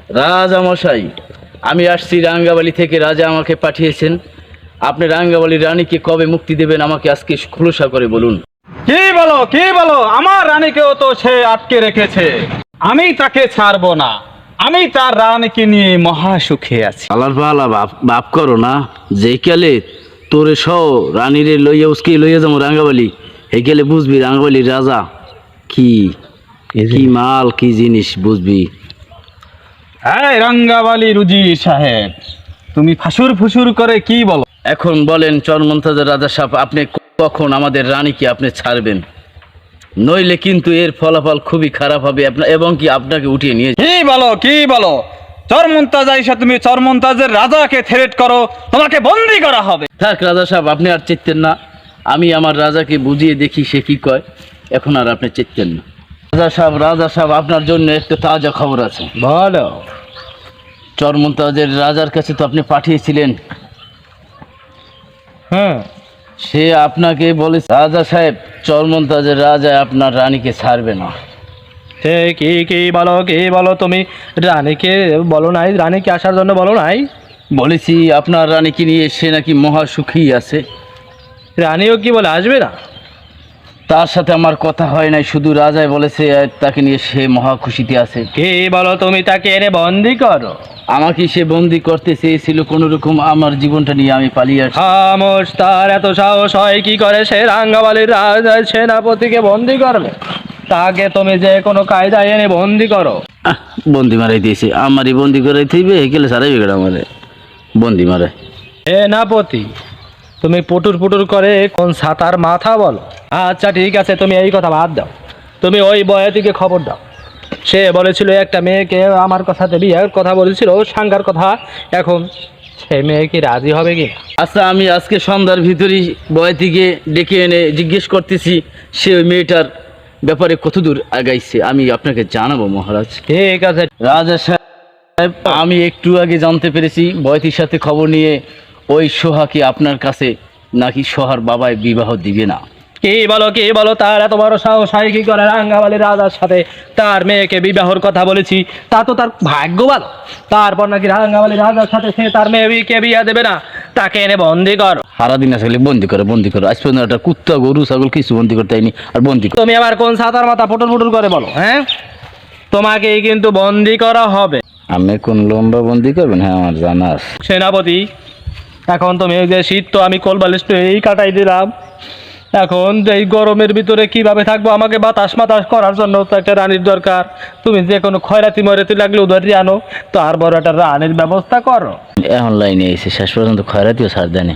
রাজামশাই, আমি আসছি রাঙ্গাবালি থেকে। রাজা আমাকে পাঠিয়েছেন। আপনি রাঙ্গাবালির রানীকে কবে মুক্তি দেবেন আমাকে আজকে খোলসা করে বলুন। কি বলো কি বলো? আমার রানীকেও তো সে আটকে রেখেছে। আমি তাকে ছাড়বো না। আমি তার রানীকে নিয়ে মহা সুখে আছি। আলার পালা বাপ করো না। যে কালে তোরে সহ রানীরে লইয়া উসকে লইয়া যাবো রাঙ্গাবালি, এই গেলে বুঝবি রাঙ্গাবালির রাজা কি কি মাল কি জিনিস বুঝবি। হ্যাঁ, রাঙ্গাবালি রুজি সাহেব, তুমি ফাসুর ফুসুর করে কি বলো? এখন বলেন চরমন্তাজের রাজা সাহেব, আপনি কখন আমাদের রানীকে আপনি ছাড়বেন? নইলে কিন্তু এর ফলাফল খুবই খারাপ হবে এবং কি আপনাকে উঠিয়ে নিয়ে কি বলো কি বলো? চরমন্তাজ আইসা তুমি চরমন্তাজের রাজাকে থ্রেট করো, তোমাকে বন্দি করা হবে। থাক রাজা সাহেব, আপনি আর চেতেন না। আমি আমার রাজাকে বুঝিয়ে দেখি সে কি কয়। এখন আর আপনি চেতেন না। রাজা সাহেব, আপনার জন্য একটা তাজা খবর আছে। বলো। চরমন্তাজের রাজার কাছে তো আপনি পাঠিয়েছিলেন। হ্যাঁ, সে আপনাকে বলে, রাজা সাহেব, চরমন্তাজের রাজা আপনার রানীকে ছাড়বে না। সে কি কি বলো তুমি? রানীকে বলো নাই? রানীকে আসার জন্য বলো নাই? বলেছি আপনার রানীকে নিয়ে সে নাকি মহা সুখী আছে। রানীও কি বলে আসবে না? তার সাথে আমার কথা হয় নাই, শুধু রাজাই বলেছে তাকে নিয়ে সে মহা খুশিতে আছে। কি বলো তুমি? তাকে এনে বন্দি করো। আমাকে সে বন্দি করতে চেয়েছিল, কোন রকম আমার জীবনটা নিয়ে আমি পালিয়ে আসি। খামোশ! তার এত সাহস হয় কি করে সে রাঙ্গাবালির রাজার সেনাপতিকে বন্দি করবে? তাকে তুমি যে কোনো কায়দায় এনে বন্দি করো। বন্দি মারাই দিয়েছে, আমারই বন্দি করাই থইবে, গেলে সারাই বেগড়া আমারে বন্দি মারে। সেনাপতি, তুমি পুটুর পুটুর করে কোন ছাতার মাথা বলো? আচ্ছা ঠিক আছে, তুমি এই কথা বাদ দাও। তুমি ওই বয়াতিকে খবর দাও। সে বলেছিল একটা মেয়েকে আমার কথাতে বিয়ের কথা বলেছিল, সাঙ্গার কথা। এখন সে মেয়ে কি রাজি হবে কি? আচ্ছা, আমি আজকে সন্ধ্যার ভিতরেই বয়াতিকে ডেকে এনে জিজ্ঞেস করতেছি সে ওই মেয়েটার ব্যাপারে কতদূর আগাইছে, আমি আপনাকে জানাবো মহারাজ। ঠিক আছে। রাজা সাহেব, আমি একটু আগে জানতে পেরেছি বয়াতির সাথে খবর নিয়ে ওই সোহাকে আপনার কাছে নাকি সোহার বাবায় বিবাহ দিবে না। কি বলো? তার এত বড় সাহস হয় কি করে রাঙ্গাবালির রাজার সাথে তার মেয়েকে বিবাহর কথা বলেছি? তা তো তার ভাগ্য ভালো। তারপর নাকি রাঙ্গাবালির রাজার সাথে সে তার মেয়েকে বিয়ে দেবে না। তাকে এনে বন্দি কর। সারাদিন আসলে বন্দি করে আজ পর্যন্ত একটা কুত্তা গরু ছাগল কিছু বন্দি করতে হয়নি, আর বন্দি তুমি আবার কোন ছাতার মাথা পুটুর পুটুর করে বলো? হ্যাঁ, তোমাকেই কিন্তু বন্দি করা হবে। আমি কোন লম্বা বন্দি করবেন? হ্যাঁ, আমার জানা আছে। সেনাপতি, এখন তুমি এই যে শীত তো আমি কোলবালিশ এই কাটাই দিলাম। এখন এই গরমের ভিতরে কিভাবে থাকবো? আমাকে বাতাস মাতাস করার জন্য তো একটা রানীর দরকার। তুমি যে কোনো খয়রাতি ময়রাতি লাগলে উধারি আনো, তো আর বড় একটা রানীর ব্যবস্থা করো। এখন লাইনে এসে শেষ পর্যন্ত খয়রাতিও ছাড় দেয়নি।